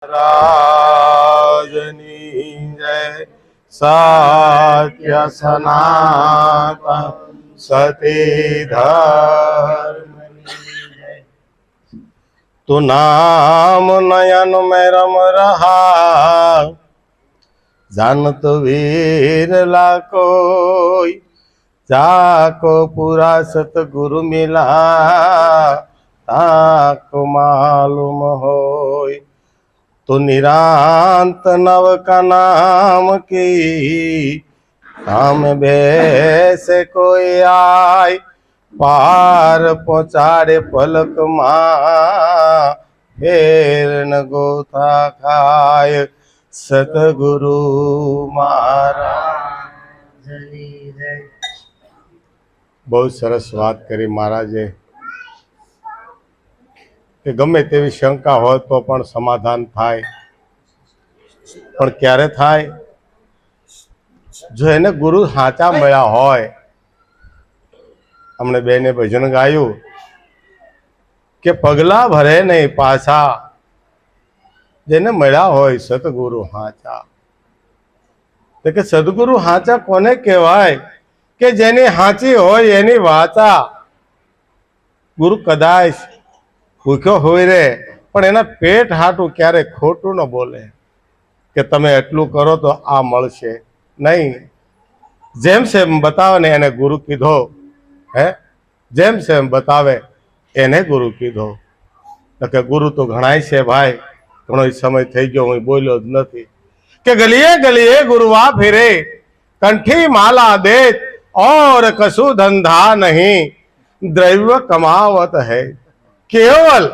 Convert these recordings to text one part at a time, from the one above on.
રાજની જય સત્ય સનાતન સતી ધર્મની જય। તું નામ નયન में रम रहा जानत वीर कोई जाको पूरा सतगुरु मिला ताको मालूम होय। तो निरांत नव का नाम की काम बैसे कोई आय पार पहुंचाड़े पलक मां फेर न गोथा खाय सतगुरु महाराजनी जय। બહુ સરસ વાત કરી મહારાજે કે ગમે તેવી શંકા હોય તો પણ સમાધાન થાય, પણ ક્યારે થાય? જો એને ગુરુ સાચા મળ્યા હોય। हमने બેને ભજન ગાયું કે પગલા ભરે નહીં પાછા, જેને મળ્યા હોય સતગુરુ સાચા। તો કે સદગુરુ સાચા કોને કહેવાય? કે જેની સાચી હોય એની વાચા। ગુરુ કદાચ ભૂખ્યો હોય રે પણ એના પેટ હાટું ક્યારે ખોટું ન બોલે કે તમે એટલું કરો તો આ મળશે નહીં। જેમ સેમ બતાવે ને એને ગુરુ કીધો, હે જેમ સેમ બતાવે એને ગુરુ કીધો। કે ગુરુ તો ઘણાય છે ભાઈ, ઘણો સમય થઈ ગયો હું બોલ્યો જ નથી કે ગલીએ ગલીએ ગુરુआ फिरे कंठी माला दे और कछु धंधा नहीं द्रव्य कमावत है। केवल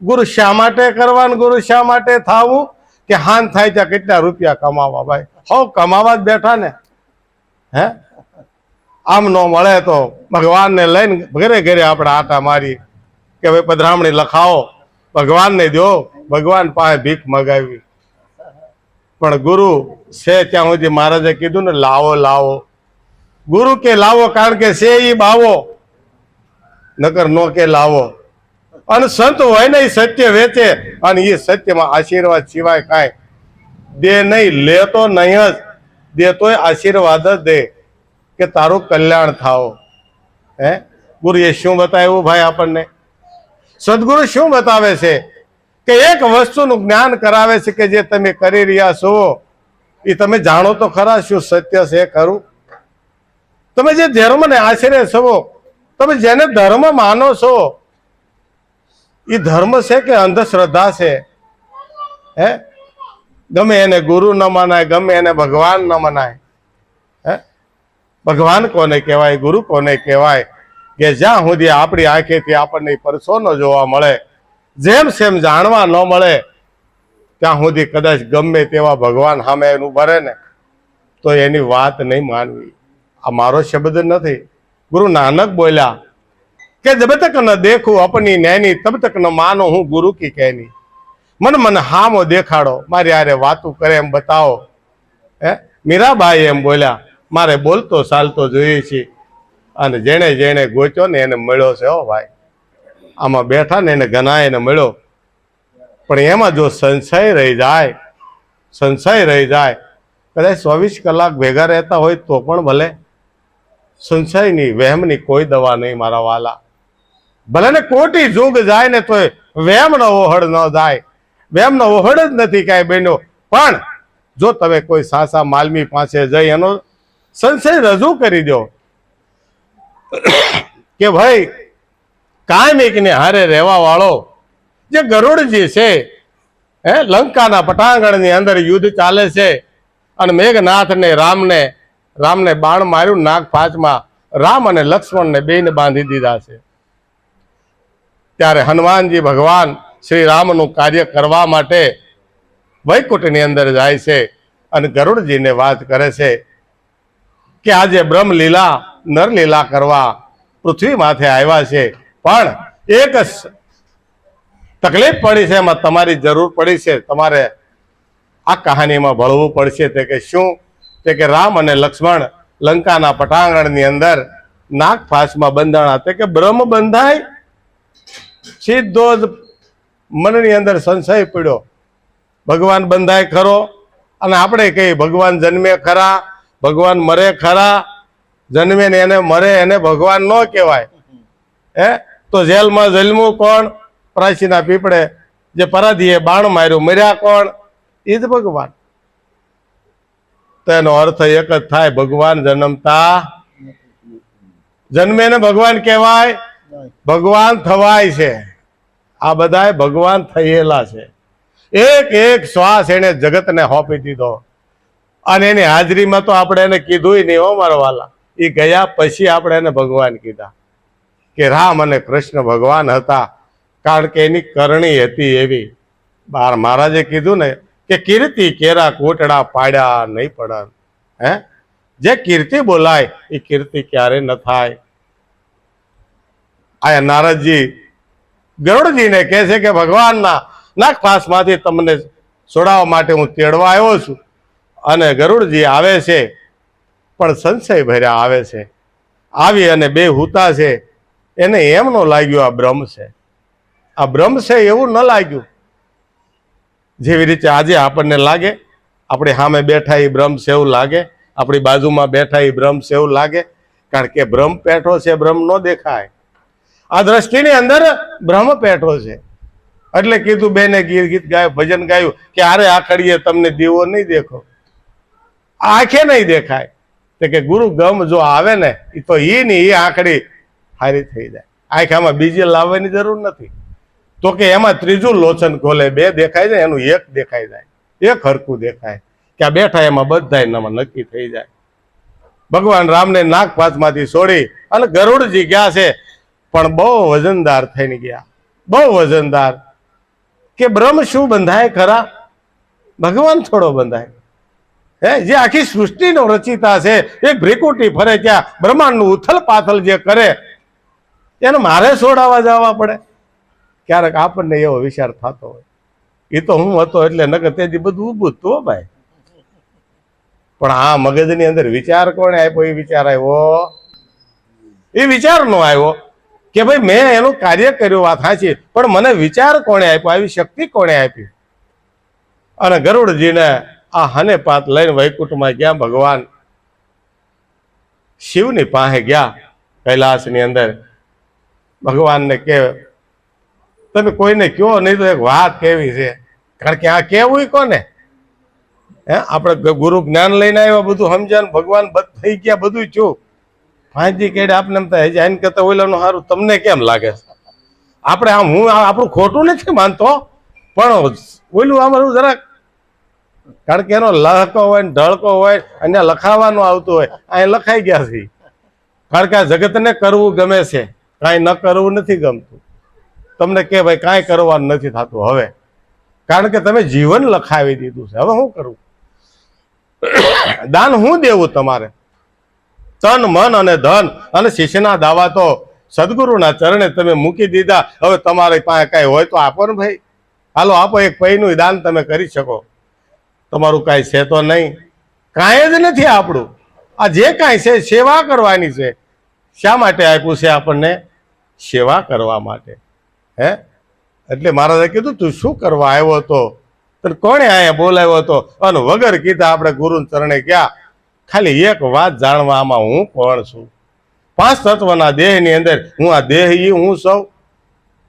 गुरु शा માટે કરવાનું, ગુરુ શા માટે થાવું કે હાન થાય ત્યાં કેટલા રૂપિયા કમાવા? ભાઈ હો કમાવા જ બેઠા ને, હે આમ નો મળે તો ભગવાનને લઈને ઘરે ઘરે આપણે આટા મારી કે ભાઈ પધરામણી લખાવો, ભગવાનને દો, ભગવાન પાસે ભીખ મગાવી। પણ ગુરુ છે ત્યાં સુધી મહારાજે કીધું ને લાવો લાવો, ગુરુ કે લાવો કારણ કે છે ઈ બાવો, નકર નો કે લાવો। અને સંત હોય ને એ સત્ય વેચે અને એ સત્યમાં આશીર્વાદ સિવાય કાંઈ દે નહીં, લે તો નહીં જ, દે તોય આશીર્વાદ જ દે કે તારું કલ્યાણ થાઓ। હે ગુરુએ શું બતાવ્યું ભાઈ આપણને? સદગુરુ શું બતાવે છે કે એક વસ્તુનું જ્ઞાન કરાવે છે કે જે તમે કરી રહ્યા છો એ તમે જાણો તો ખરા શું સત્ય છે ખરું? તમે જે ધર્મને આશરે છો, તમે જેને ધર્મ માનો છો એ ધર્મ છે કે અંધશ્રદ્ધા છે? હે ગમે એને ગુરુ ન મનાય, ગમે એને ભગવાન ન મનાય। હે ભગવાન કોને કહેવાય, ગુરુ કોને કહેવાય? કે જ્યાં સુધી આપણી આંખેથી આપણને પરસો ન જોવા મળે, જેમ સેમ જાણવા ન મળે ત્યાં સુધી કદાચ ગમે તેવા ભગવાન સામે એનું ભરે ને તો એની વાત નહીં માનવી। આ મારો શબ્દ નથી, ગુરુ નાનક બોલ્યા કે જબ તક ન દેખું અપની નૈની તબ તક ન માનો હું ગુરુ કી કહેની। મન મન હામો દેખાડો, મારી હારે વાતું કરે એમ બતાવો। હે મીરાબાઈ એમ બોલ્યા, મારે બોલતો ચાલતો જોઈએ છે અને જેણે જેણે ગોચ્યો ને એને મળ્યો છે। હો ભાઈ આમાં બેઠા ને એને ઘણા એને મળ્યો, પણ એમાં જો સંશય રહી જાય, સંશય રહી જાય, કદાચ 24 કલાક ભેગા રહેતા હોય તો પણ ભલે, સંશયની વહેમની કોઈ દવા નહીં મારા વાલા। ભલે ને કોટી જુગ જાય ને તોય વહેમનો ઓહડ ન જાય, વહેમનો ઓહડ જ નથી કાંઈ બન્યો। પણ જો તમે કોઈ સાસા માલમી પાસે જઈ એનો સંશય રજૂ કરી દો કે ભાઈ કાયમિકને હારે રહેવા વાળો જે ગરુડજી છે, હે લંકાના પટાંગણની અંદર યુદ્ધ ચાલે છે અને મેઘનાથને રામને બાણ માર્યું નાગ ફાચમાં, રામ અને લક્ષ્મણને બેને બાંધી દીધા છે। ત્યારે હનુમાનજી ભગવાન શ્રી રામનું કાર્ય કરવા માટે વૈકુંઠની અંદર જાય છે અને ગરુડજીને વાત કરે છે કે આજે બ્રહ્મલીલા નરલીલા કરવા પૃથ્વી માથે આવ્યા છે, પણ એક તકલીફ પડી છે, એમાં તમારી જરૂર પડી છે, તમારે આ કહાનીમાં ભળવું પડશે। તે કે શું? તે કે રામ અને લક્ષ્મણ લંકાના પટાંગણની અંદર નાગફાસમાં બંધાણા તે કે બ્રહ્મ બંધાય સીધો જ મનની અંદર સંશય પડ્યો ભગવાન બંધાય ખરો, અને આપણે કહીએ ભગવાન જન્મે ખરા, ભગવાન મરે ખરા. જન્મે ને એને મરે એને ભગવાન ન કહેવાય. તો જેલમાં જન્મવું કોણ? પ્રાચીના પીપળે જે પરાધીએ બાણ માર્યું, મર્યા કોણ? એ જ ભગવાન. તો એનો અર્થ એક જ થાય, ભગવાન જન્મતા જન્મે ને ભગવાન કહેવાય, ભગવાન થવાય છે. આ બધા ભગવાન થયેલા છે. એક એક શ્વાસ એને જગતને સોંપી દીધો, અને એની હાજરીમાં તો આપણે એને કીધું નહીં, હો મારા વાલા. એ ગયા પછી આપણે એને ભગવાન કીધા કે રામ અને કૃષ્ણ ભગવાન હતા, કારણ કે એની કરણી હતી એવી. મહારાજે કીધું ને કે કીર્તિ કેરા કોટડા પાડ્યા નહીં પડે. જે કીર્તિ બોલાય એ કીર્તિ ક્યારે ન થાય. આ નારદજી ગરુડજીને કહે છે કે ભગવાનના નાગપાસમાંથી તમને છોડાવવા માટે હું તેડવા આવ્યો છું. અને ગરુડજી આવે છે, પણ સંશય ભર્યા આવે છે. આવી અને બે હુતા છે. એને એમ ન લાગ્યું આ બ્રહ્મ છે, આ બ્રહ્મ છે એવું ન લાગ્યું. જેવી રીતે આજે આપણને લાગે, આપણી સામે બેઠા એ બ્રહ્મ છે એવું લાગે, આપણી બાજુમાં બેઠા એ બ્રહ્મ છે એવું લાગે. કારણ કે બ્રહ્મ પેઠો છે, બ્રહ્મ ન દેખાય. આ દ્રષ્ટિની અંદર બ્રહ્મ પેઠો છે. એટલે કીધું બેને ગીત ગાયું, ભજન ગાયું કે આરે આખડીએ તમને દીવો નહીં દેખો, આંખે નહીં દેખાય. કે ગુરુ ગમ જો આવે ને તો એ ની એ આંખડી હારી થઈ જાય. આંખામાં બીજી લાવવાની જરૂર નથી. તો કે એમાં ત્રીજું લોચન ખોલે, બે દેખાય જાય એનું એક દેખાઈ જાય, એક હરખું દેખાય કે આ બેઠા એમાં બધા એનામાં નક્કી થઈ જાય. ભગવાન રામને નાગપાસમાંથી છોડી અને ગરુડજી ગયા છે, પણ બહુ વજનદાર થઈને ગયા, બહુ વજનદાર. કે બ્રહ્મ શું બંધાય ખરા? ભગવાન થોડો બંધાય. જે આખી સૃષ્ટિનો રચિતા છે, એક ભ્રીકુટી ફરે ત્યાં બ્રહ્માંડનું ઉથલ પાથલ જે કરે, એને મારે છોડાવવા જવા પડે? ક્યારેક આપણને એવો વિચાર થતો હોય, એ તો હું હતો એટલે નકર તેથી બધું ઊભું તો ભાઈ. પણ આ મગજની અંદર વિચાર કોણે આપ્યો? એ વિચાર આવ્યો, એ વિચાર નો આવ્યો કે ભાઈ મેં એનું કાર્ય કર્યું, વાત સાચી, પણ મને વિચાર કોણે આપ્યો? આવી શક્તિ કોણે આપી? અને ગરુડજીને આ હને પાત લઈને વૈકુંઠમાં ગયા. ભગવાન શિવની પાસે ગયા કૈલાસની અંદર. ભગવાનને કે તમે કોઈને કયો નહીં તો એક વાત કેવી છે. કારણ કે આ કેવું કોને? આપણે ગુરુ જ્ઞાન લઈને આવ્યા, બધું સમજ્યા, ભગવાન થઈ ગયા, બધું છું. પાંચજી કેડે આપને એમ થાય જાઈને કરતા ઓલાનું સારું. તમને કેમ લાગે છે? આપણે આમ હું આપણું ખોટું નથી માનતો, પણ ઓલું અમારું જરાક, કારણ કે એનો લહકો હોય ને ઢળકો હોય અને લખાવાનું આવતું હોય, અહીં લખાઈ ગયા છે. કારણ કે આ જગતને કરવું ગમે છે, કાંઈ ન કરવું નથી ગમતું. તમને કે ભાઈ કાંઈ કરવાનું નથી થતું હવે, કારણ કે તમે જીવન લખાવી દીધું છે. હવે શું કરવું? દાન શું દેવું તમારે? તન મન અને ધન અને શિષ્યના દાવા તો સદગુરુના ચરણે તમે મૂકી દીધા. હવે તમારી પાસે કાંઈ હોય તો આપો ને ભાઈ. હાલો આપો, એક પૈનું દાન તમે કરી શકો. તમારું કાંઈ છે તો નહીં, કાંઈ જ નથી આપણું. આ જે કાંઈ છે સેવા કરવાની છે. શા માટે આપ્યું છે આપણને? સેવા કરવા માટે. એટલે મહારાજે કીધું તું શું કરવા આવ્યો હતો? તને કોણે અહીંયા બોલાવ્યો હતો? અને વગર કીધા આપણે ગુરુ ચરણે ગયા. ખાલી એક વાત જાણવા, આમાં હું કોણ છું? પાંચ તત્વના દેહની અંદર હું આ દેહ હું સૌ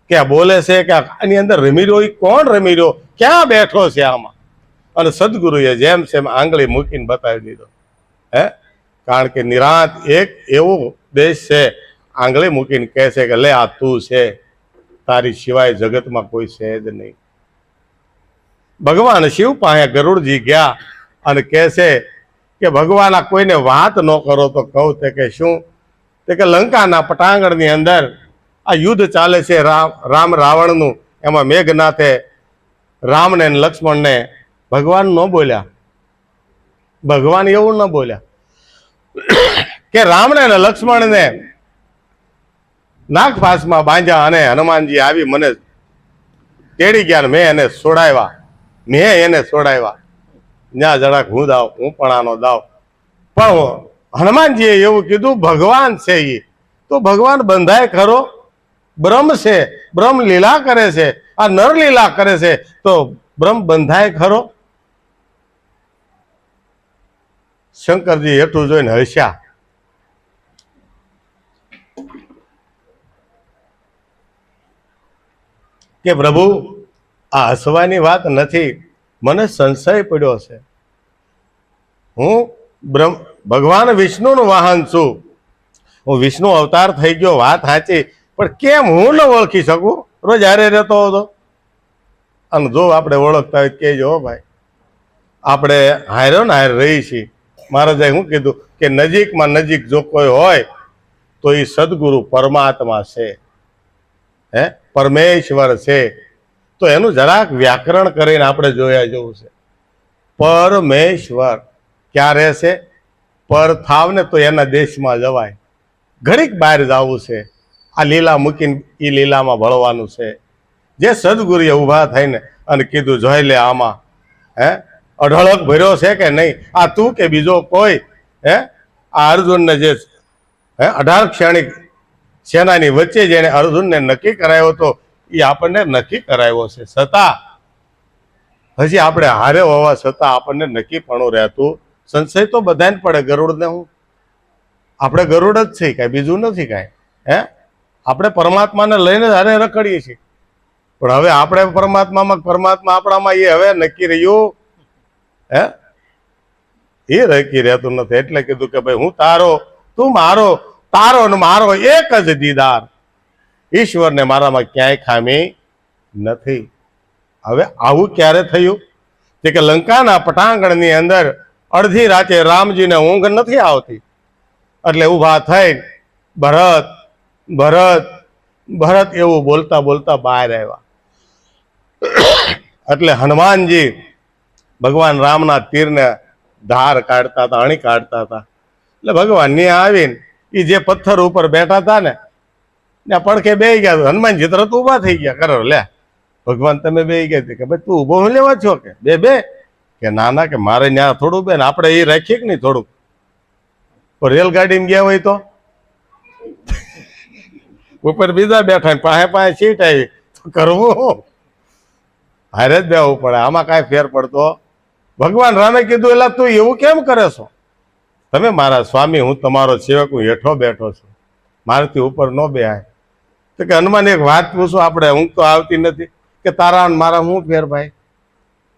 કે આ બોલે છે કે આની અંદર રમી રહ્યો, એ કોણ રમી રહ્યો? ક્યાં બેઠો છે આમાં? અને સદગુરુએ જેમ સેમ આંગળી મૂકીને બતાવી દીધો. કારણ કે નિરાંત એક એવું દેશ છે, આંગળી મૂકીને કહે છે કે લે આ તું છે, તારી સિવાય જગતમાં કોઈ છે જ નહીં. ભગવાન શિવ પાસે ગરુડજી ગયા અને કહે છે કે ભગવાન આ કોઈને વાત ન કરો તો કહું. તે કે શું? તે કે લંકાના પટાંગણની અંદર આ યુદ્ધ ચાલે છે રામ રાવણનું. એમાં મેઘનાથે રામને લક્ષ્મણને ભગવાન ન બોલ્યા. ભગવાન એવું ન બોલ્યા કે રામને અને લક્ષ્મણને નાગપાસમાં બાંધ્યા અને હનુમાનજી આવી મને તેડી ગયા, મેં એને છોડાવ્યા, ત્યાં જરાક હું દાવ, હું પણ આનો દાવ. પણ હનુમાનજીએ એવું કીધું ભગવાન છે એ તો ભગવાન બંધાય ખરો? બ્રહ્મ છે, બ્રહ્મ લીલા કરે છે, આ નર લીલા કરે છે. તો બ્રહ્મ બંધાય ખરો? શંકરજી હેઠું જોઈને હસ્યા. કે પ્રભુ, આ હસવાની વાત નથી, મને સંશય પડ્યો છે. હું ભગવાન વિષ્ણુનું વાહન છું, હું વિષ્ણુ અવતાર થઈ ગયો, વાત સાચી, પણ કેમ હું ન ઓળખી શકું? રોજ હારે રહેતો હતો. અને જો આપણે ઓળખતા હોય કહેજો ભાઈ, આપણે હાર્યો ને હારે રહી છીએ. મહારાજે શું કીધું કે નજીકમાં નજીક જો કોઈ હોય તો એ સદગુરુ પરમાત્મા છે, હે પરમેશ્વર છે. તો એનું જરાક વ્યાકરણ કરીને આપણે જોયા જેવું છે. પરમેશ્વર ક્યાં રહેશે? પર થાવ ને તો એના દેશમાં જવાય. ઘડીક બહાર જવું છે, આ લીલા મૂકીને એ લીલામાં ભળવાનું છે. જે સદગુરુએ ઊભા થઈને અને કીધું જોઈ લે આમાં, હે અઢળક ભર્યો છે કે નહીં? આ તું કે બીજો કોઈ? હે આ અર્જુનને જે 18 ક્ષણિક સેનાની વચ્ચે જેને અર્જુનને નક્કી કરાયો હતો એ આપણને નક્કી કરાયો છે. છતાં હજી આપણે હારે હોવા છતાં આપણને નક્કી પણ રહેતું. સંશય તો બધાને પડે. ગરુડને હું આપણે ગરુડ જ છે, કાંઈ બીજું નથી કાંઈ. હે આપણે પરમાત્માને લઈને હારે રખડીએ છીએ, પણ હવે આપણે પરમાત્મા આપણામાં એ હવે નક્કી રહ્યું? હે એ નક્કી રહેતું નથી. એટલે કીધું કે ભાઈ હું તારો, તું મારો, તારો ને મારો એક જ દીદાર. ઈશ્વરને મારામાં ક્યાંય ખામી નથી. હવે આવું ક્યારે થયું? તે કે લંકાના પટાંગણની અંદર અડધી રાતે રામજીને ઊંઘ નથી આવતી, એટલે ઊભા થઈ ભરત ભરત ભરત એવું બોલતા બોલતા બહાર આવ્યા. એટલે હનુમાનજી ભગવાન રામના તીરને ધાર કાઢતા હતા, અણી કાઢતા હતા. એટલે ભગવાન ત્યાં આવીને એ જે પથ્થર ઉપર બેઠા હતા ને ત્યાં પડખે બેસી ગયા. હનુમાનજી તરત ઊભા થઈ ગયા. કરો લે ભગવાન તમે બેસી ગયા કે ભાઈ તું ઊભો હું લેવા છો? કે બે કે ના કે મારે ત્યાં થોડું બેન આપણે એ રાખીએ કે નહીં થોડુંક. રેલગાડીમાં ગયા હોય તો ઉપર બીજા બેઠા, પાસે સીટ આવી તો કરવું હારે જ બેવું પડે. આમાં કાંઈ ફેર પડતો? ભગવાન રામે કીધું એટલે તું એવું કેમ કરે છો? તમે મારા સ્વામી, હું તમારો સેવક, હું હેઠો બેઠો છું, મારાથી ઉપર ન બેહાય. તો કે હનુમાન એક વાત પૂછું, આપણે ઊંઘ તો આવતી નથી. કે તારા મારા શું ફેર ભાઈ?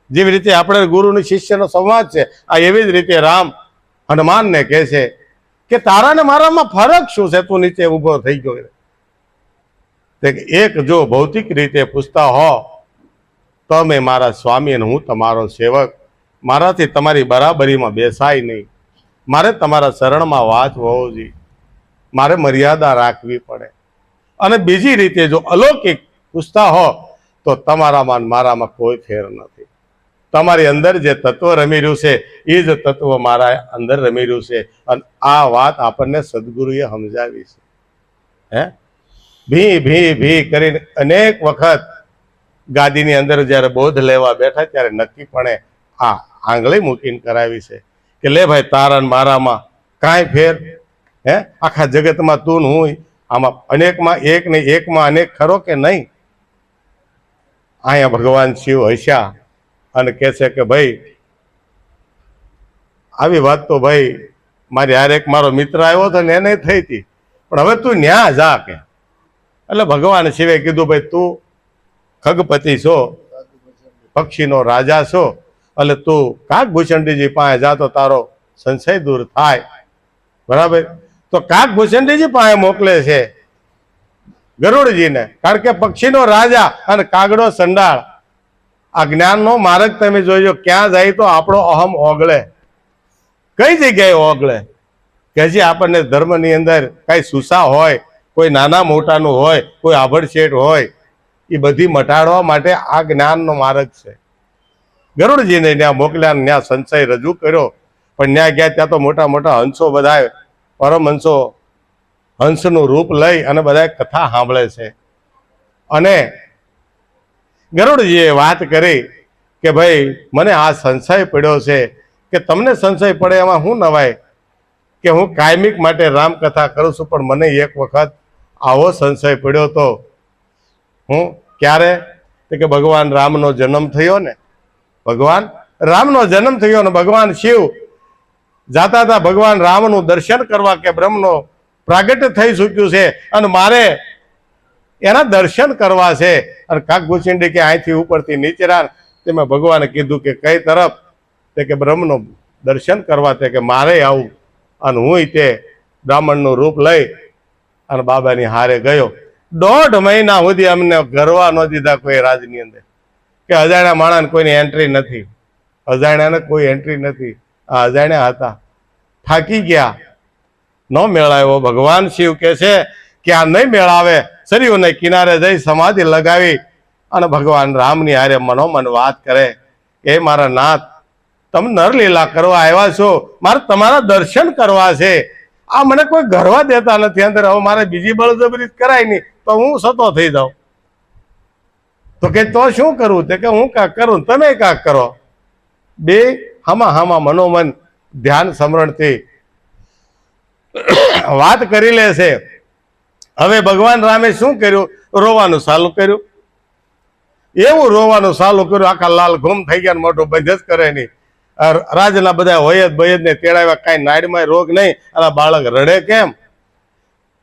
જેવી રીતે આપણે ગુરુ શિષ્યનો સંવાદ છે, આ એવી જ રીતે રામ હનુમાનને કહે છે કે તારા ને મારામાં ફરક શું છે? તું નીચે ઉભો થઈ ગયો. એક જો ભૌતિક રીતે પૂછતા હો તમે મારા સ્વામી અને હું તમારો સેવક, મારાથી તમારી બરાબરીમાં બેસાય નહીં. મારે તમારા શરણમાં વાત હોવો જોઈએ, મારે મર્યાદા રાખવી પડે. અને બીજી રીતે જો અલૌકિક પૂછતા હો તો તમારામાં મારામાં કોઈ ફેર નથી. તમારી અંદર જે તત્વ રમી રહ્યું છે એ જ તત્વ મારા અંદર રમી રહ્યું છે. અને આ વાત આપણને સદગુરુએ સમજાવી છે. હે ભી કરીને અનેક વખત ગાદીની અંદર જ્યારે બોધ લેવા બેઠા ત્યારે નક્કીપણે આ આંગળી મૂકીને કરાવી છે કે લે ભાઈ તારા ને મારામાં કાંઈ ફેર? હે આખા જગતમાં તું ને હું, આમાં અનેકમાં એક ને એકમાં અનેક ખરો કે નહીં? અહીંયા ભગવાન શિવ હસ્યા અને કહે છે કે ભાઈ આવી વાત તો ભાઈ મારી હારે એક મારો મિત્ર આવ્યો હતો ને એને થઈ હતી, પણ હવે તું ન્યા જા કે. એટલે ભગવાન શિવે કીધું ભાઈ તું ખગપતિ છો, પક્ષીનો રાજા છો, એટલે તું કાગભૂષણજીજી પાસે જા તો તારો સંશય દૂર થાય. બરાબર? તો કાગભૂષણજીજી પાસે મોકલે છે ગરુડજીને, કારણ કે પક્ષીનો રાજા અને કાગડો સંડાળ. આ જ્ઞાનનો માર્ગ તમે જોજો, ક્યાં જાય તો આપણો અહમ ઓગળે. કઈ જગ્યાએ ઓગળે? કે હજી આપણને ધર્મની અંદર કઈ સુસા હોય, કોઈ નાના મોટાનું હોય, કોઈ આભડશેઠ હોય, એ બધી મટાડવા માટે આ જ્ઞાનનો માર્ગ છે. ગરુડજીને ત્યાં મોકલ્યા, ત્યાં સંશય રજૂ કર્યો. પણ ત્યાં ગયા ત્યાં તો મોટા મોટા હંસો, બધા પરમહંસો હંસનું રૂપ લઈ અને બધા કથા સાંભળે છે. અને ગરુડજીએ વાત કરી કે ભાઈ મને આ સંશય પડ્યો છે. કે તમને સંશય પડે એમાં શું નવાય? કે હું કાયમિક માટે રામકથા કરું છું, પણ મને એક વખત આવો સંશય પડ્યો તો. હું ક્યારે? કે ભગવાન રામનો જન્મ થયો ને ભગવાન રામનો જન્મ થયો અને ભગવાન શિવ જાતા હતા ભગવાન રામનું દર્શન કરવા કે બ્રહ્મનો પ્રાગટ્ય થઈ ચૂક્યું છે અને મારે એના દર્શન કરવા છે. અને કાગભૂષિંડી કે અહીંથી ઉપરથી નીચેરા તેમાં ભગવાને કીધું કે કઈ તરફ? તે કે બ્રહ્મનું દર્શન કરવા. તે કે મારે આવું. અને હું તે બ્રાહ્મણનું રૂપ લઈ અને બાબાની હારે ગયો. 1.5 મહિના સુધી અમને ગરવા ન દીધા કોઈ રાજની અંદર, કે અજાણ્યા માણસને કોઈની એન્ટ્રી નથી, અજાણ્યાને કોઈ એન્ટ્રી નથી. આ અજાણ્યા હતા, થાકી ગયા, ન મેળાવ્યો. ભગવાન શિવ કે છે કે આ નહીં મેળાવે, સરયુને કિનારે જઈ સમાધિ લગાવી અને ભગવાન રામની હારે મનોમન વાત કરે કે મારા નાથ, તમે નરલીલા કરવા આવ્યા છો, મારે તમારા દર્શન કરવા છે. આ મને કોઈ ગરવા દેતા નથી અંદર. હવે મારે બીજી બળજબરી કરાય નહીં તો હું સતો થઈ જાઉં. તો કે તો શું કરવું? તે કે હું કાંક કરું, તમે કાંક કરો. બે હામાં મનોમન ધ્યાન સ્મરણથી વાત કરી લે છે. હવે ભગવાન રામે શું કર્યું? રોવાનું ચાલુ કર્યું. એવું રોવાનું ચાલુ કર્યું, આખા લાલ ઘૂમ થઈ ગયા, મોઢું બંધ જ કરે નહીં. રાજના બધા વયદ બયદ ને તેડાવ્યા, કાંઈ નાડમાં રોગ નહીં. અને બાળક રડે કેમ?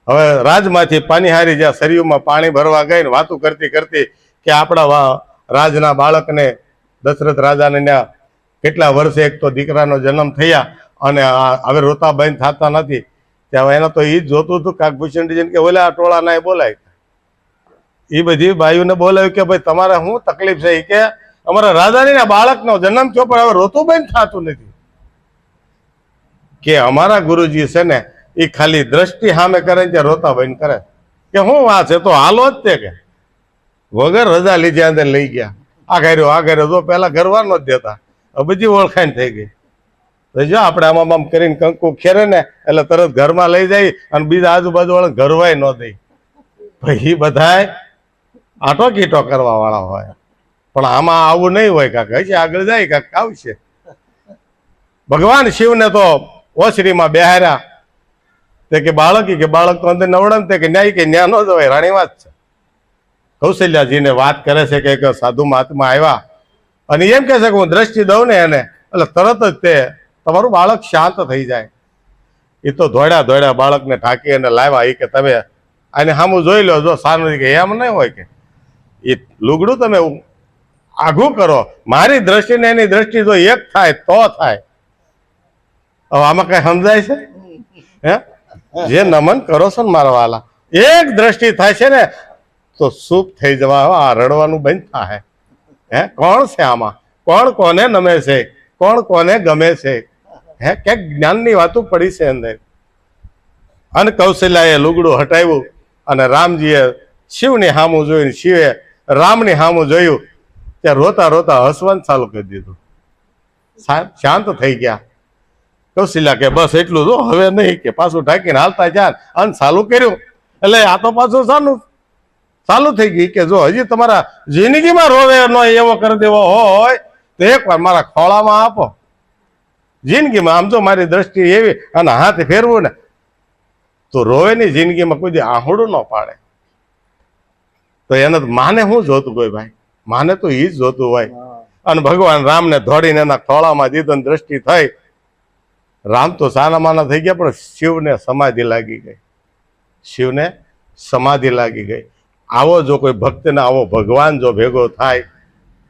હવે રાજમાંથી પાણીહારી જ્યાં સરયુમાં પાણી ભરવા ગઈ ને વાતું કરતી કરતી કે આપણા રાજના બાળકને દશરથ રાજાને ત્યાં કેટલા વર્ષે એક તો દીકરાનો જન્મ થયા અને હવે રોતા બંધ થતા નથી. ત્યાં એને તો એ જ જોતું હતું. કાગભૂષણજીને કે ઓલા ટોળા ના બોલાય, એ બધી બાયુને બોલાવ્યું કે ભાઈ તમારે શું તકલીફ છે? એ કે અમારા રાજાની બાળકનો જન્મ થયો પણ હવે રોતું બંધ થતું નથી. કે અમારા ગુરુજી છે ને એ ખાલી દ્રષ્ટિ સામે કરે ત્યાં રોતા બંધ કરે. કે શું વાત છે? તો હાલો જ તે કે વગર રજા લીધે અંદર લઈ ગયા. આ કર્યો તો પેલા ગરવાનો જ દેતા, બધી ઓળખાણ થઈ ગઈ. તો જો આપણે આમ કરીને કંકુ ખેરે ને એટલે તરત ઘરમાં લઈ જાય અને બીજા આજુબાજુ વાળા ઘરવાય ન દે. ભાઈ બધાય આટો કીટો કરવા વાળા હોય, પણ આમાં આવું નહીં હોય. કાંક હશે આગળ જાય, કાંક આવશે. ભગવાન શિવને તો ઓસરીમાં બેહાર્યા. તે કે બાળક તો અંદર નવડન. તે કે ન્યાય કે ન્યા ન જવાય, રાણી વાત છે. કૌશલ્યાજીને વાત કરે છે કે એક સાધુ મહાત્મા આવ્યા અને એમ કહે છે કે હું દ્રષ્ટિ દઉં ને એને એટલે તરત જ તે તમારું બાળક શાંત થઈ જાય. એ તો દોડ્યા બાળકને ઢાંકી અને લાવ્યા. એ કે તમે આને સામું જોઈ લો. જો સારું કે એમ નહીં હોય કે એ લુગડું તમે આઘું કરો. મારી દ્રષ્ટિ ને એની દ્રષ્ટિ જો એક થાય તો થાય. હવે આમાં કઈ સમજાય છે? હે, જે નમન કરો છો ને મારા વાલા, એક દ્રષ્ટિ થાય છે ને તો સુખ થઈ જવા. આ રડવાનું બંધ થાય. હે, કોણ છે આમાં? કોણ કોને નમે છે? કોણ કોને ગમે છે? હે, ક્યાંક જ્ઞાનની વાતો પડી છે અંદર. અને કૌશલ્યાએ લુગડું હટાવ્યું અને રામજીએ શિવની સામું જોયું, શિવે રામની સામું જોયું. ત્યાં રોતા રોતા હસવાનું ચાલુ કરી દીધું. શાંત થઈ ગયા. કૌશલ્યા કે બસ એટલું જો, હવે નહીં. કે પાછું ઢાંકીને હાલતા જાય અને ચાલુ કર્યું. એટલે આ તો પાછું ચાલુ થઈ ગઈ. કે જો હજી તમારા જિંદગીમાં રોવે નો એવો કરી દેવો હોય તો એકવાર મારા ખોળામાં આપો. જિંદગીમાં આમ જો મારી દ્રષ્ટિ એવી અને હાથ ફેરવું ને તો રોવે ની જિંદગીમાં કોઈ આહુડું ન પાડે. તો એને માને શું જોતું કોઈ ભાઈ? માને તો એ જ જોતું હોય. અને ભગવાન રામને દોડીને એના ખોળામાં દીધો, દ્રષ્ટિ થઈ. રામ તો સાના માના થઈ ગયા, પણ શિવને સમાધિ લાગી ગઈ. શિવને સમાધિ લાગી ગઈ. આવો જો કોઈ ભક્તને આવો ભગવાન જો ભેગો થાય,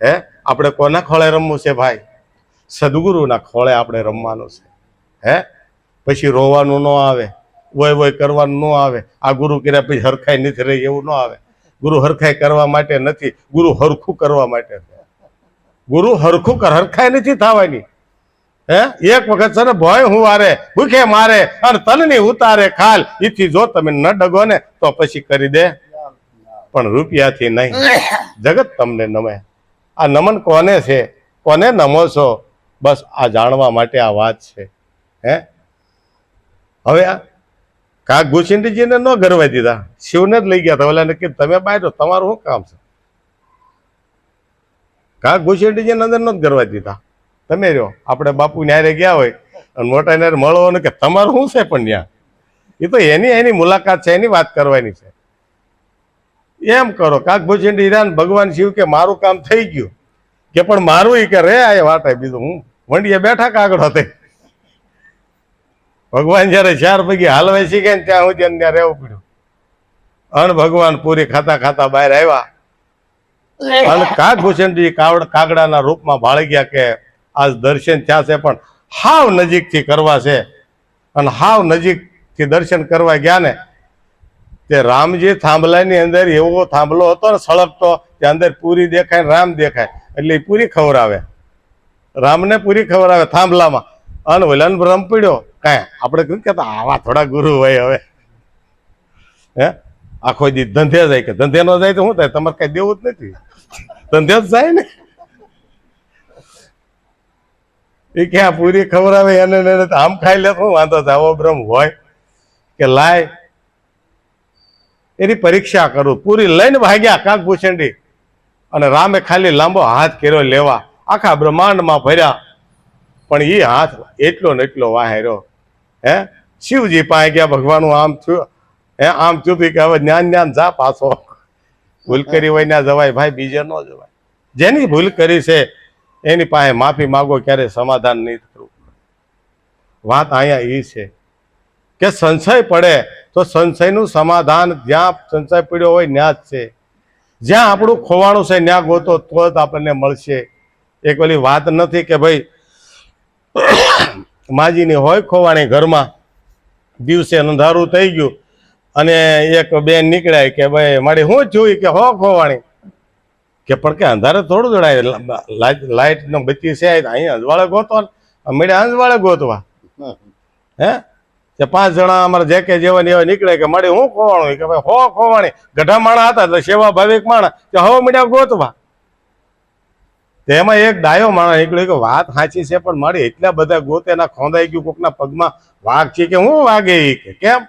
હે, આપણે કોના ખોળે રમવું છે ભાઈ? સદગુરુના ખોળે આપણે રમવાનું છે. હે, પછી રોવાનું ન આવે, વય કરવાનું ન આવે. આ ગુરુ કર્યા પછી હરખાઈ નથી રહી એવું ન આવે. ગુરુ હરખાઈ કરવા માટે નથી, ગુરુ હરખું કરવા માટે. ગુરુ હરખું હરખાઈ નથી થવાની. હે, એક વખત છે ને ભય હું વારે ભૂખે મારે અને તનની ઉતારે ખાલ. ઈથી જો તમે ન ડગો ને તો પછી કરી દે, પણ રૂપિયાથી નહીં. જગત તમને નમે. આ નમન કોને છે? કોને નમો છો? બસ આ જાણવા માટે આ વાત છે. હે, હવે આ કાગભૂષિંડીજીને ન ગરવા દીધા, શિવને જ લઈ ગયા હતા. ઓલાને કીધું તમે બાયરો, તમારું શું કામ છે? કાગભૂષિંડીજીને અંદર ન ગરવા દીધા. તમે રહ્યો. આપણે બાપુ ન્યારે ગયા હોય અને મોટા ન્યારે મળવાનું કે તમારું શું છે? પણ ત્યાં એ તો એની મુલાકાત છે, એની વાત કરવાની છે. એમ કરો. કાગભૂષિંડી ભગવાન શિવ કે મારું કામ થઈ ગયું. કે પણ મારું ઈ કે રે આ વાટે બીજું હું વંડીએ બેઠા કાગડો તે ભગવાન જયારે 4 પૈકી હાલવા શીખે ને ત્યાં સુધી ત્યાં રહેવું પડ્યું. અને ભગવાન પૂરી ખાતા ખાતા બહાર આવ્યા અને કાગભૂષણજી કાગડાના રૂપમાં ભાળી ગયા કે આજ દર્શન થયા છે પણ હાવ નજીકથી કરવા છે. અને હાવ નજીકથી દર્શન કરવા ગયા ને તે રામજી થાંભલાની અંદર એવો થાંભલો હતો ને સળગતો તે અંદર પૂરી દેખાય રામ દેખાય એટલે પૂરી ખવડાવે રામને પૂરી ખવડાવે થાંભલામાં. અને વલન બ્રહ્મ પીડ્યો કાંઈ આપણે કીધું કે આવા થોડા ગુરુ હોય હવે હે આખો દી ધંધે જાય કે ધંધે નો જાય તો શું થાય તમારે કઈ દેવું જ નથી ધંધે જ જાય ને એ ક્યાં પૂરી ખવડાવે એને આમ ખાઈ લે શું વાંધો થાય આવો બ્રહ્મ હોય કે લાય એની પરીક્ષા કરું પૂરી લઈને ભાગ્યા કાગભૂષણજી. અને રામે ખાલી લાંબો હાથ કર્યો લેવા આખા બ્રહ્માંડમાં ભર્યા પણ એ હાથ એટલો ને એટલો વાહેર્યો. હે શિવજી પાસે ગયા ભગવાનનું આમ થયું હે આમ થયું કે હવે જ્ઞાન જ્ઞાન જા પાછો ભૂલ કરી હોય ના જવાય ભાઈ બીજે ન જવાય. જેની ભૂલ કરી છે એની પાસે માફી માગો ક્યારે સમાધાન નહીં થયું. વાત અહીંયા એ છે કે સંશય પડે તો સંશયનું સમાધાન જ્યાં સંશય પડ્યો હોય ત્યાં જ છે. જ્યાં આપણું ખોવાણું છે ત્યાં ગોતો તો જ આપણને મળશે. એક ઓલી વાત નથી કે ભાઈ માજીની હોય ખોવાણી ઘરમાં દિવસે અંધારું થઈ ગયું અને એક બેન નીકળ્યા કે ભાઈ મારી શું થયું કે હો ખોવાણી કે પણ કે અંધારે થોડું જણાય લાઈટ નો બત્તી છે અહીંયા અંજવાળે ગોતો મેળે અંજવાળે ગોતવા હે તે 5 જણા અમારા જે કે જેવા એવા નીકળે કે મારી હું ખોવાણું કે ભાઈ હો ખોવાણી ગઢા માણા હતા એટલે સેવા ભાવિક માણા કે હો મીડા ગોતવા. તેમાં એક ડાયો માણસ નીકળ્યો કે વાત સાચી છે પણ મારી એટલા બધા ગોતે ના ખોંદાઈ ગયું કોકના પગમાં વાઘ છે કે હું વાગે કે કેમ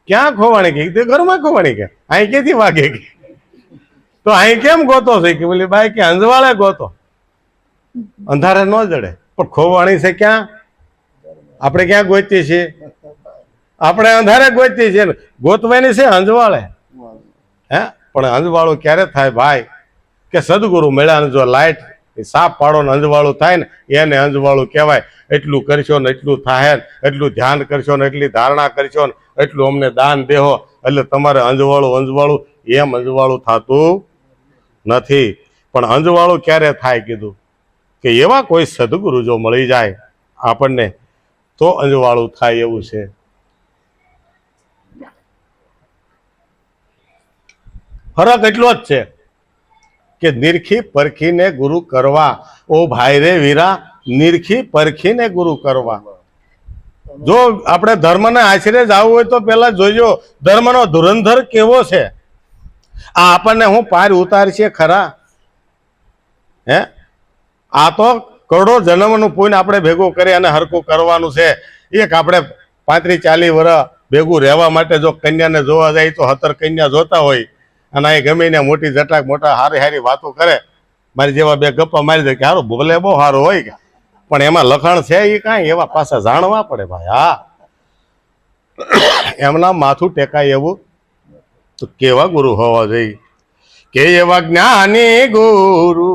ક્યાં ખોવાણી કે તે ઘરમાં ખોવાણી કે અહીં ક્યાંથી વાગે કે તો અહીં કેમ ગોતો છે કે બોલી બાઈ કે અંજવાળે ગોતો અંધારે ન જડે પણ ખોવાણી છે ક્યાં આપણે ક્યાં ગોતીએ છીએ આપણે અંધારે ગોતીએ છીએ ગોતવાની છે અંજવાળે. હે પણ અંજવાળું ક્યારે થાય ભાઈ કે સદગુરુ મળ્યા જો લાઈટ સાપ પાડો ને અંજવાળું થાય ને એને અંજવાળું કહેવાય. એટલું કરશો ને એટલું થાય ને એટલું ધ્યાન કરશો ને એટલી ધારણા કરશો ને એટલું અમને દાન દેહો એટલે તમારે અંજવાળું એમ અંજવાળું થતું નથી. પણ અંજવાળું ક્યારે થાય કીધું કે એવા કોઈ સદગુરુ જો મળી જાય આપણને તો અંજવાળું થાય એવું છે. ફરક એટલો જ છે કે નિરખી પરખીને ગુરુ કરવા. ઓ ભાઈ રે વીરા નિરખી પરખીને ગુરુ કરવા. જો આપણે ધર્મને આશરે જવું હોય તો પેલા જોજો ધર્મનો ધુરંધર કેવો છે. આ આપણને હું પાર ઉતારશે ખરા હે આ તો કરોડો જન્મનું પુણ્ય આપણે ભેગું કરી અને હરકું કરવાનું છે. એક આપણે 35-40 વર્ષ ભેગું રહેવા માટે જો કન્યાને જોવા જાય તો 17 કન્યા જોતા હોય અને અહીં ગમે ને મોટી જટાક મોટા હારી હારી વાતો કરે મારી જેવા 2 ગપ્પા મારી દે કે હારું બોલે બહુ સારું હોય કે પણ એમાં લખાણ છે એ કાંઈ એવા પાછા જાણવા પડે ભાઈ. હા એમના માથું ટેકાય એવું તો કેવા ગુરુ હોવા જોઈએ કે એવા જ્ઞાની ગુરુ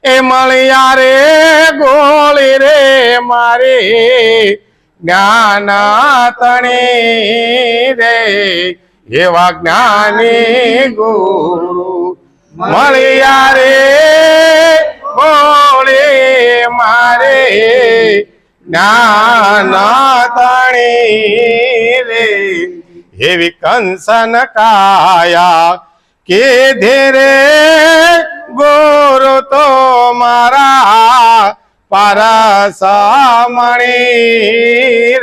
એ મળ્યા રે ગોળી રે મારે જ્ઞાના તણી રે. એવા જ્ઞાની ગુરુ મળ્યા રે ગોળી મારે જ્ઞાના તણી રે. એવી કંસન કાયા કે ધીરે ગુરુ તો મારા પારસામણી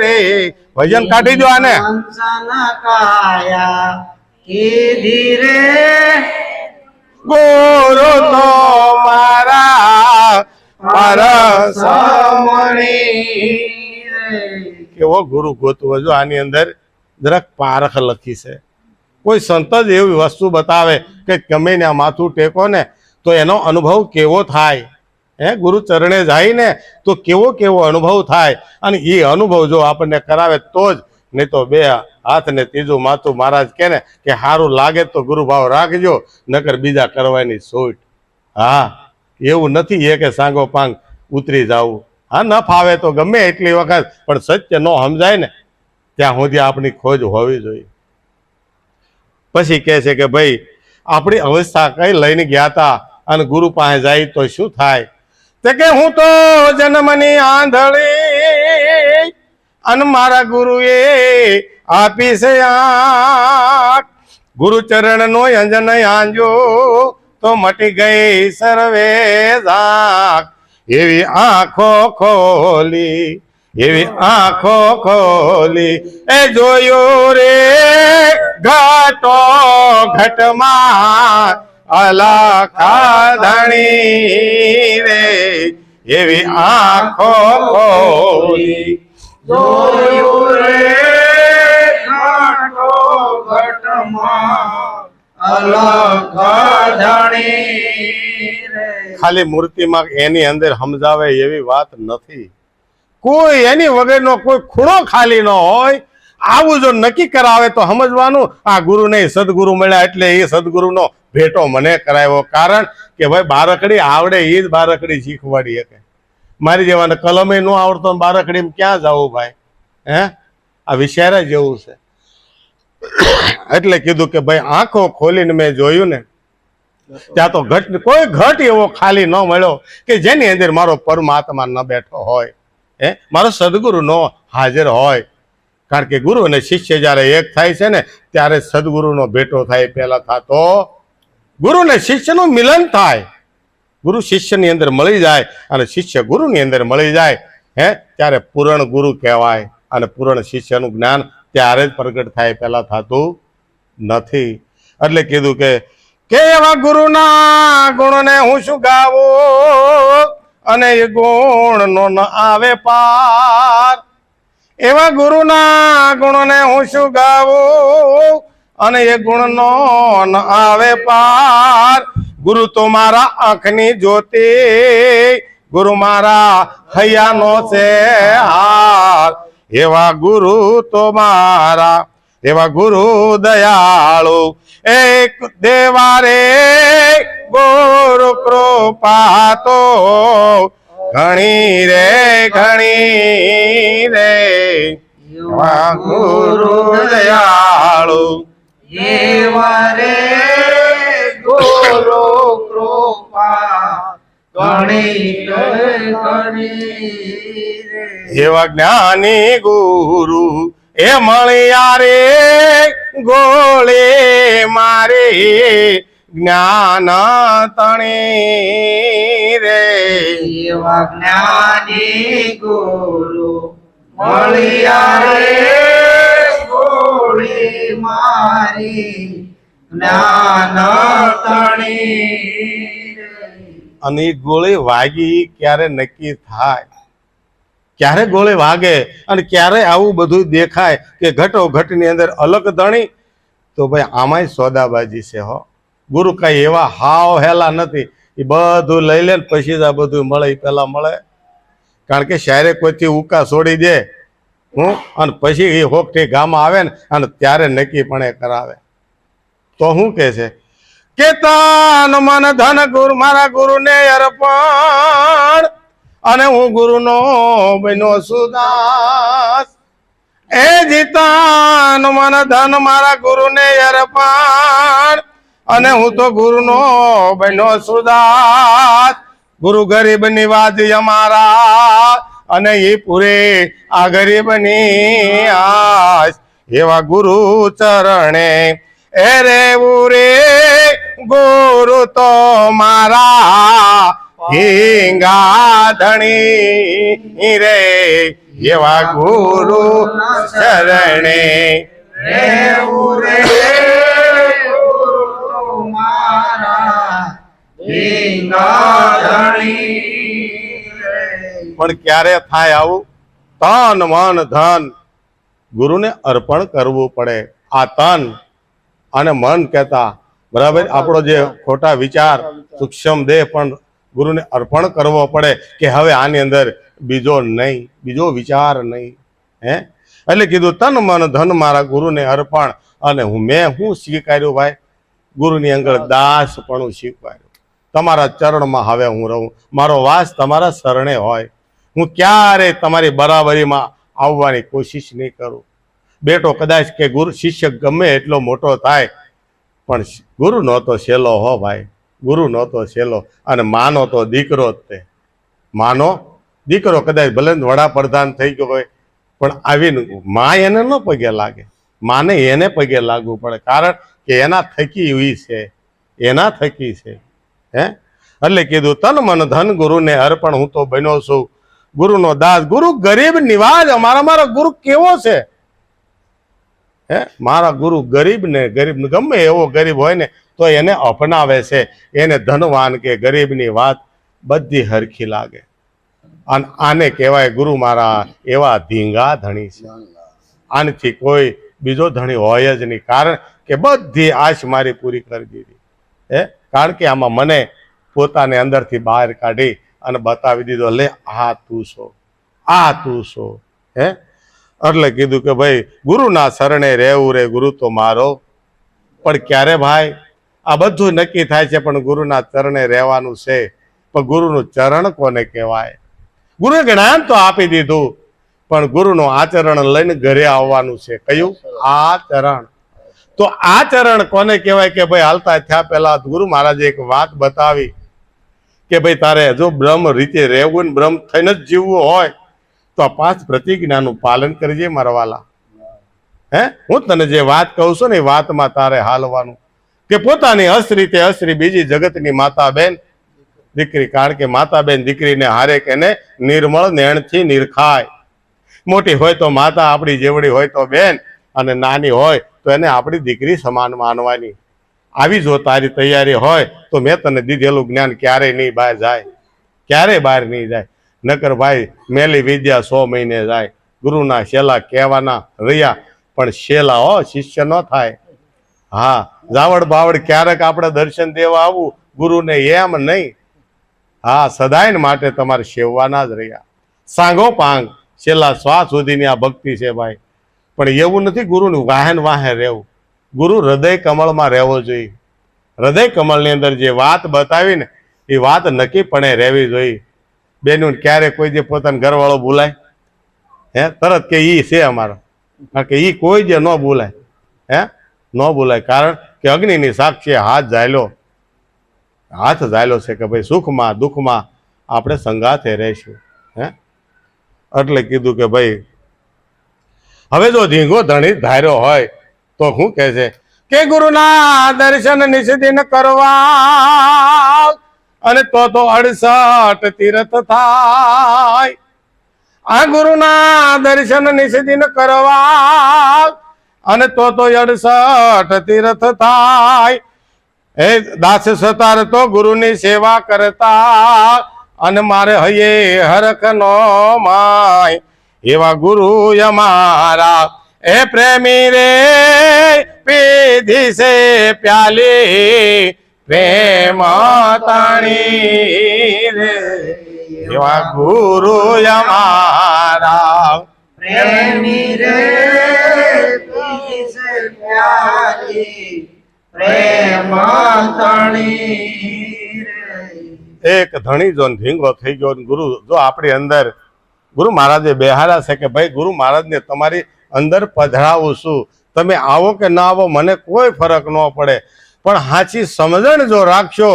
રે. ભજન કાઢી દો આને. ગુરુ તો મારા પારસામણી રે. કેવો ગુરુ ગોતવો જો આની અંદર જરાક પારખ લખી છે. કોઈ સંત જ એવી વસ્તુ બતાવે કે ગમે ને માથું ટેકો ને તો એનો અનુભવ કેવો થાય. હે ગુરુ ચરણે જાય ને તો કેવો કેવો અનુભવ થાય અને એ અનુભવ જો આપણને કરાવે તો જ. નહીં તો 2 હાથ ને 3જું માથું મહારાજ કે ને કે સારું લાગે તો ગુરુભાવ રાખજો નકર બીજા કરવાની છૂટ. હા એવું નથી એ કે સાંગો પાંગ ઉતરી જવું. હા, ન ફાવે તો ગમે એટલી વખત, પણ સત્ય ન સમજાય ને ત્યાં સુધી આપણી ખોજ હોવી જોઈએ. પછી કહે છે કે ભાઈ આપણી અવસ્થા કઈ લઈને ગયા હતા અને ગુરુ પાસે જાય તો શું થાય? તે કે હું તો જન્મની આંધળી અને મારા ગુરુએ આપી છે આંખ. ગુરુ ચરણ નો અંજન આંજો તો મટી ગઈ સર્વે ઝાંખ. એવી આંખો ખોલી, એવી આંખો ખોલી એ જોયું રે ઘટો ઘટમાં અલખા ધણી રે. એવી આંખો ખોલી જોયું રે ઘટો ઘટમાં અલખા ધણી રે. ખાલી મૂર્તિમાં એની અંદર સમજાવે એવી વાત નથી. કોઈ એની વગરનો કોઈ ખૂણો ખાલી ન હોય. આવું જો નક્કી કરાવે તો સમજવાનું આ ગુરુ નહીં, સદગુરુ મળ્યા એટલે એ સદગુરુનો ભેટો મને કરાવ્યો. કારણ કે ભાઈ બારકડી આવડે એ જ બારકડી શીખવાડી શકે. મારી જેવાને કલમે ન આવડતો બારકડીમાં ક્યાં જવું ભાઈ? હે, આ વિચાર જેવું છે. એટલે કીધું કે ભાઈ આંખો ખોલીને મેં જોયું ને ત્યાં તો કોઈ ઘટ એવો ખાલી ન મળ્યો કે જેની અંદર મારો પરમાત્મા ન બેઠો હોય, મારો સદગુરુ નો હાજર હોય. કારણ કે ગુરુ અને શિષ્ય જ્યારે એક થાય છે ને ત્યારે સદગુરુનો ભેટો થાય. પહેલા થતો ગુરુ ને શિષ્યનું મિલન થાય. ગુરુ શિષ્યની અંદર મળી જાય અને શિષ્ય ગુરુની અંદર મળી જાય, ત્યારે પૂર્ણ ગુરુ કહેવાય. અને પૂર્ણ શિષ્યનું જ્ઞાન ત્યારે જ પ્રગટ થાય, પહેલા થતું નથી. એટલે કીધું કે એવા ગુરુના ગુણને હું શું ગાવું અને એ ગુણ નો ન આવે પાર. એવા ગુરુના ગુણને હું શું ગાવું અને એ ગુણ નો ન આવે પાર. ગુરુ તો મારા આંખની જ્યોતિ, ગુરુ મારા હૈયાનો છે હાર. એવા ગુરુ તો મારા, એવા ગુરુ દયાળુ એક દેવારે ગુરુ કૃપા તો ઘણી રે ઘણી રે. એવા ગુરુ દયાળુ એવા રે ગુરુ કૃપા ઘણી ઘણી રે. એવા જ્ઞાની ગુરુ એ મળ્યા રે ગોળે મારે જ્ઞાન તણી રે. એવા જ્ઞાની ગુરુ મળ્યા રે ગોળી મારી જ્ઞાન તણી રે. અને એ ગોળી વાગી ક્યારે નક્કી થાય, ક્યારે ગોળી વાગે અને ક્યારે આવું બધું દેખાય કે ઘટો ઘટની અંદર અલગ ધણી, તો ભાઈ આમાંય સોદાબાજી છે હો. ગુરુ કઈ એવા હાવ હેલા નથી. એ બધું લઈ લે ને પછી જ આ બધું મળે, એ પેલા મળે. કારણ કે શાયરે કોઈથી ઉકા છોડી દે અને પછી એ હોકઠી ગામમાં આવે ને અને ત્યારે નક્કીપણે કરાવે. તો શું કે છે કે તન મન ધન ગુરુ મારા ગુરુને અર્પણ અને હું ગુરુનો બન્યો સુદાસ. એ જીતાન મન ધન મારા ગુરુને અર્પણ અને હું તો ગુરુનો બન્યો સુદાસ. ગુરુ ગરીબની વાજી અમારા અને એ પૂરે આ ગરીબની આશ. એવા ગુરુ ચરણે એ રેવું રે ગુરુ તો મારા હિંગા ધણી રે. એવા ગુરુ ચરણે રેવું રે ગુરુ મારા હિંગા ધણી રે. પણ ક્યારે થાય આવું? તન મન ધન ગુરુને અર્પણ કરવું પડે. આ તન અને મન કહેતા બરાબર આપણો જે ખોટા વિચાર સૂક્ષ્મ દેહ પણ ગુરુને અર્પણ કરવો પડે કે હવે આની અંદર બીજો નહીં, બીજો વિચાર નહીં. એટલે કીધું તન મન ધન મારા ગુરુને અર્પણ. અને મેં શું સ્વીકાર્યું ભાઈ? ગુરુની આગળ દાસપણું સ્વીકાર્યું. તમારા ચરણમાં હવે હું રહું, મારો વાસ તમારા શરણે હોય. હું ક્યારે તમારી બરાબરીમાં આવવાની કોશિશ નહીં કરું. બેટો કદાચ કે ગુરુ શિષ્ય ગમે એટલો મોટો થાય, પણ ગુરુ નહોતો છેલ્લો હો ભાઈ, ગુરુ નહોતો છેલ્લો. અને માનો તો દીકરો જ તે, માનો દીકરો કદાચ ભલે વડાપ્રધાન થઈ ગયો હોય, પણ આવીને માં એને ન પગે લાગે, માને એને પગે લાગવું પડે, કારણ કે એના થકી એવી છે, એના થકી છે. હે એટલે કીધું તન મન ધન ગુરુને અર્પણ, હું તો બન્યો છું ગુરુનો દાસ. ગુરુ ગરીબ નિવાજ. મારો ગુરુ કેવો છે? હે મારા ગુરુ ગરીબ ગમે એવો ગરીબ હોય ને તો એને અપનાવે છે. એને ધનવાન કે ગરીબની વાત બધી હરખી લાગે. અને આને કહેવાય ગુરુ મારા એવા ધીંગા ધણી છે. આનાથી કોઈ બીજો ધણી હોય જ નહીં, કારણ કે બધી આશ મારી પૂરી કરી દીધી. હે કારણ કે આમાં મને પોતાને અંદરથી બહાર કાઢી અને બતાવી દીધો, લે આ તું છો, આ તું છો. હે એટલે કીધું કે ભાઈ ગુરુના શરણે રહેવું રે ગુરુ તો મારો. પણ ક્યારે ભાઈ આ બધું નક્કી થાય છે, પણ ગુરુના ચરણે રહેવાનું છે. પણ ગુરુનું ચરણ કોને કહેવાય? ગુરુએ જ્ઞાન તો આપી દીધું, પણ ગુરુનું આચરણ લઈને ઘરે આવવાનું છે. કયું? આચરણ. તો આચરણ કોને કહેવાય? કે ભાઈ હાલતા થયા પહેલા ગુરુ મહારાજે એક વાત બતાવી કે ભાઈ તારે જો બ્રહ્મ રીતે રહેવું ને બ્રહ્મ થઈને જ જીવવું હોય તો આ 5 પ્રતિજ્ઞાનું પાલન કરજે મારા વાલા. હે હું તને જે વાત કહું છું ને એ વાતમાં તારે હાલવાનું. કે પોતાની અસરીતે અસરી બીજી જગતની માતા બેન દીકરી, કારણ કે માતા બેન દીકરીને હારે કે ને નિર્મળ નેણથી નિરખાય. મોટી હોય તો માતા આપણી જેવડી હોય તો બેન, અને નાની હોય તો એને આપણી દીકરી સમાન માનવાની. આવી જો તારી તૈયારી હોય તો મેં તને દીધેલું જ્ઞાન ક્યારેય નહીં બહાર જાય, ક્યારેય બહાર નહીં જાય. નકર ભાઈ મેલી વિદ્યા 100 મહિને જાય. ગુરુના શેલા કહેવાના રહ્યા, પણ શેલા હો શિષ્ય ન થાય. હા જાવડ બાવડ ક્યારેક આપણે દર્શન દેવા આવવું, ગુરુને એમ નહીં. હા સદાય માટે તમારે સેવવાના જ રહ્યા. સાંગો પાંગ છેલ્લા શ્વાસ સુધીની આ ભક્તિ છે ભાઈ. પણ એવું નથી ગુરુનું વાહન વાહે રહેવું. ગુરુ હૃદય કમળમાં રહેવો જોઈએ. હૃદય કમળની અંદર જે વાત બતાવી ને એ વાત નક્કીપણે રહેવી જોઈએ. બેનું ક્યારે કોઈ જે પોતાનો ઘરવાળો બોલાય, હે તરત કે ઈ છે અમારો, કારણ કે ઈ કોઈ જે ન બોલાય. હે ન બોલાય, કારણ કે અગ્નિની સાક્ષી હાથ ઝાલ્યો છે કે ભાઈ સુખમાં દુઃખમાં આપણે સંગાથે રહીશું. હે એટલે કીધું કે ભાઈ હવે જો ધીંગો ધણી ધાર્યો હોય તો શું કહે છે કે ગુરુના દર્શન નિષદિન કરવા, અને તો 68 તીર્થ થાય. આ ગુરુના દર્શન નિષદિન કરવા, અને તો 68 તીર્થ થાય. એ દાસ સતાર તો ગુરુની સેવા કરતા, અને મારે હૈયે હરખ નો માય. એવા ગુરુ અમારા એ પ્રેમી રે પીધી છે પ્યાલી પ્રેમ તાણી રે. એવા ગુરુ અમારા પ્રેમી રે પીધી છે પ્યાલી પ્રેમ તાણી રે. એક ધણી જો ધીંગો થઈ ગયો, ગુરુ જો આપણી અંદર ગુરુ મહારાજે બેહારા છે કે ભાઈ ગુરુ મહારાજને તમારી અંદર પધરાવું છું, તમે આવો કે ના આવો મને કોઈ ફરક ન પડે, પણ સાચી સમજણ જો રાખશો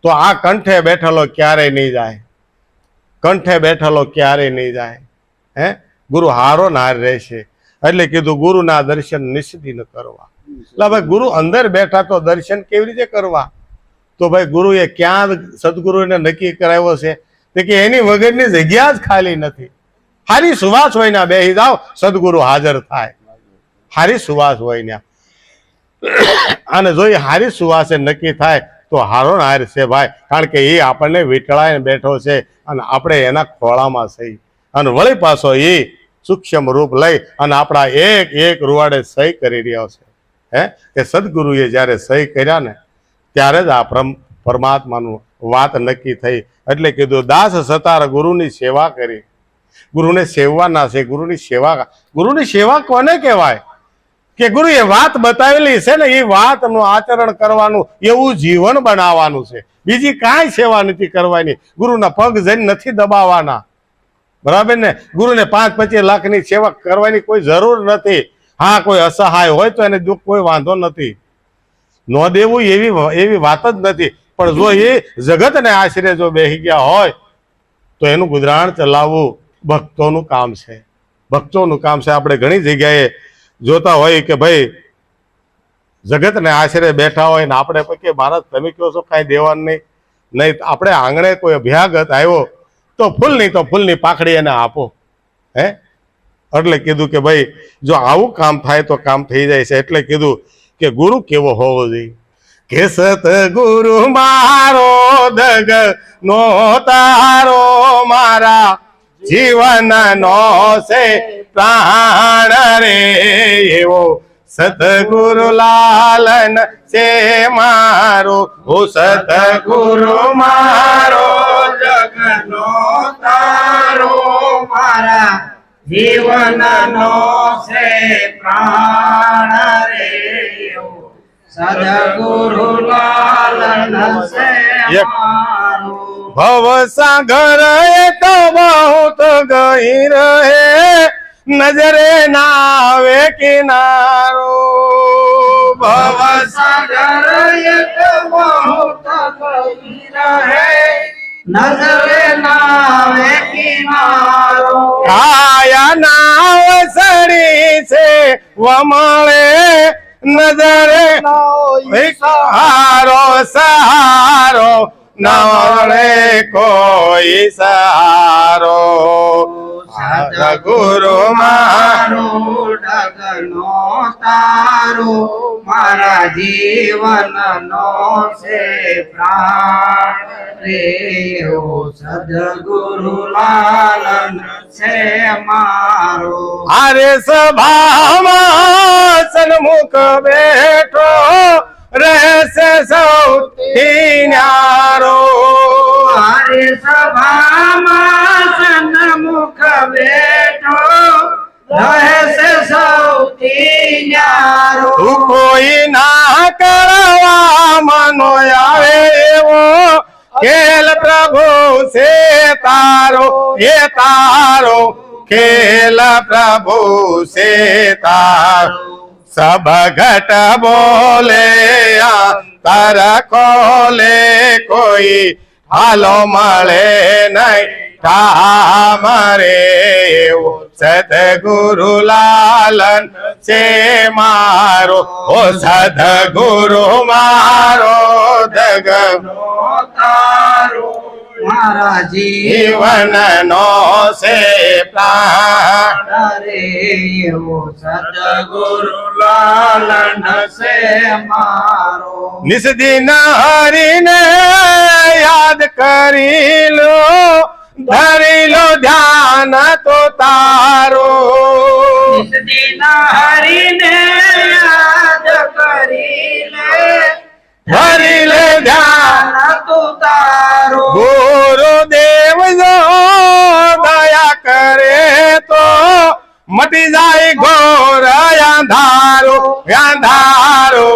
તો આ કંઠે બેઠેલો ક્યારેય નહીં જાય, કંઠે બેઠેલો ક્યારેય નહીં જાય. હે ગુરુ હારો નાર રહેશે. એટલે કીધું ગુરુના દર્શન નિષદિન કરવા. એટલે ભાઈ ગુરુ અંદર બેઠા તો દર્શન કેવી રીતે કરવા? તો ભાઈ ગુરુએ ક્યાં સદગુરુને નક્કી કરાવ્યો છે કે એની વગરની જગ્યા જ ખાલી નથી. હારી સુવાસ હોય ને બેહી જાઓ, સદગુરુ હાજર થાય. હારી સુવાસ હોય ને અને જો એ હારી સુવાસે નક્કી થાય તો હારો હાર છે ભાઈ, કારણ કે એ આપણને વીંટળાઈને બેઠો છે અને આપણે એના ખોળામાં સહી. અને વળી પાછો એ સૂક્ષ્મ રૂપ લઈ અને આપણા એક એક રૂવાડે સહી કરી રહ્યો છે. હે કે સદગુરુએ જ્યારે સહી કર્યા ને ત્યારે જ આ પરમાત્માનું વાત નક્કી થઈ. એટલે કીધું દાસ સતાર ગુરુની સેવા કરી. ગુરુને સેવવાના છે. ગુરુની સેવા કોને કહેવાય? કે ગુરુએ વાત બતાવેલી છે ને એ વાતનું આચરણ કરવાનું, એવું જીવન બનાવવાનું છે. બીજી કાંઈ સેવા નથી કરવાની, ગુરુના પગ જઈને નથી દબાવવાના. બરાબર ને? ગુરુને 5-25 લાખની સેવા કરવાની કોઈ જરૂર નથી. હા, કોઈ અસહાય હોય તો એને દુઃખ કોઈ વાંધો નથી, ન દેવું એવી વાત જ નથી. પણ જો એ જગતને આશરે જો બેસી ગયા હોય તો એનું ગુજરાન ચલાવવું ભક્તોનું કામ છે. ભક્તોનું કામ છે. આપણે ઘણી જગ્યાએ જોતા હોય કે ભાઈ જગતને આશરે બેઠા હોય ને આપણે કે મહારાજ તમે કહો છો કાંઈ દેવાનું નહીં. આપણે આંગણે કોઈ અભ્યાગત આવ્યો તો ફૂલની પાખડી એને આપો. હે, એટલે કીધું કે ભાઈ જો આવું કામ થાય તો કામ થઈ જાય છે. એટલે કીધું કે ગુરુ કેવો હોવો જોઈએ, કે સતગુરુ મારો દગ નો તારો, મારા જીવન નો છે પ્રાણ રે, એવો સતગુરુ લાલન છે મારો. ઓ સતગુરુ મારો જગનો તારો, મારા જીવનનો છે પ્રાણ રે, સદગુરુ લાલન છે મારો. ભવ સાગર એ તો બહુ ગઈ રહે, નજરે નાવે કિનારો. ભવ સાગર એક બહુત ગઈ રહે, નજરે નાવે કિનારો. કાયા નાવ સડી છે વમળે, નજરે સહારો સહારો, નવળે કોઈ સહારો. સદગુરુ મારો ડગનો તારો, મારા જીવનનો છે પ્રાણ રે, સદગુરુ લાલન છે મારો. આરે સભામાં સન્મુખ બેઠો, રહેશે સૌથી ન્યારો. મારી સભામાં સન્મુખ બેઠો, રહેશે સૌથી ન્યારો. તું કોઈ ના કરવા મનો આવે એવો, ખેલ પ્રભુ છે તારો, એ તારો ખેલ પ્રભુ છે તારો. સબ ઘટ બોલે અંતર ખોલે, કોઈ હાલો મળે નહીં ઠામ રે, એવું સદગુરુ લાલન છે મારો. ઓ સદગુરુ મારો દગનો તારો, મારા જીવનનો છે પ્રાણ રે, એવો સદગુરુ લાલન છે મારો. નિસ્દિન હરિને યાદ કરી લો, ધરી લો ધ્યાન તો તારો. નિસ્દિન હરિને યાદ કરી લે, ધરી લે ધ્યાન તું તારો. ગુરુદેવ જો દયા કરે તો મટી જાય ઘોર અંધારો, અંધારો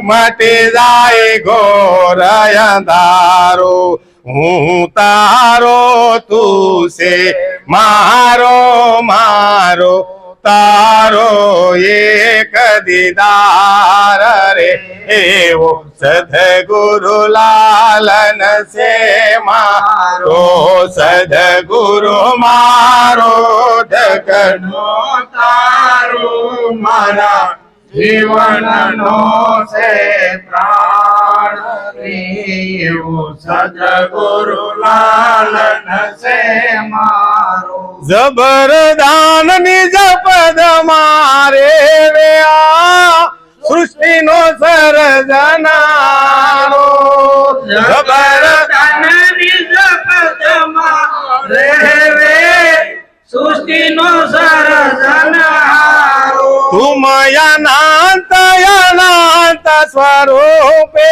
મટી જાય ઘોર અંધારો. હું તારો તું છે મારો, મારો તારો એક દીદાર રે, એવો સદગુરુ લાલન છે મારો. સદગુરુ મારો જગનો તારો, મારા જીવનનો છે પ્રાણ રે, એવો સદગુરુ લાલન છે મારો. જબરદાન નિજ પદ મારે રે, આ સૃષ્ટિનો સર્જનારો. જબરદાન નિજ પદમાં રે, સૃષ્ટિનો સર્જનહારો. તુમ અનંત સ્વરૂપે,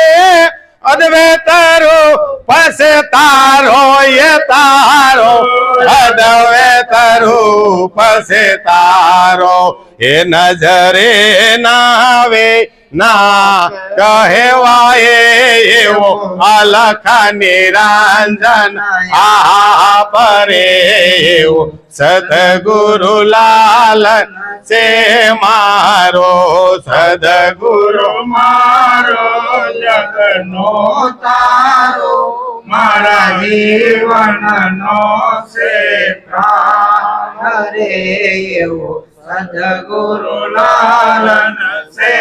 અદ્વૈત રૂપ પસે તારો એ તારો અદવે તરું પસે તારો એ નજરે નાવે ના કહેવાય એવો અલખ નિરંજન આહા પરે એવો સદગુરુ લાલન છે મારો સદગુરુ મારો જગનો તારો મારા જીવનનો છે પ્રાણ રે એવો સદગુરુ લાલન છે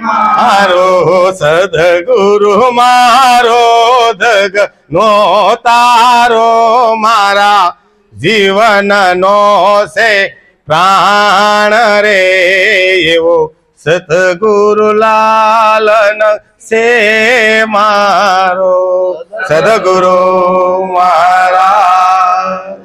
મારો સદગુરુ મારો જગ નો તારો મારા જીવનનો છે પ્રાણ રે એવો સદગુરુ લાલન છે મારો સદગુરુ મારા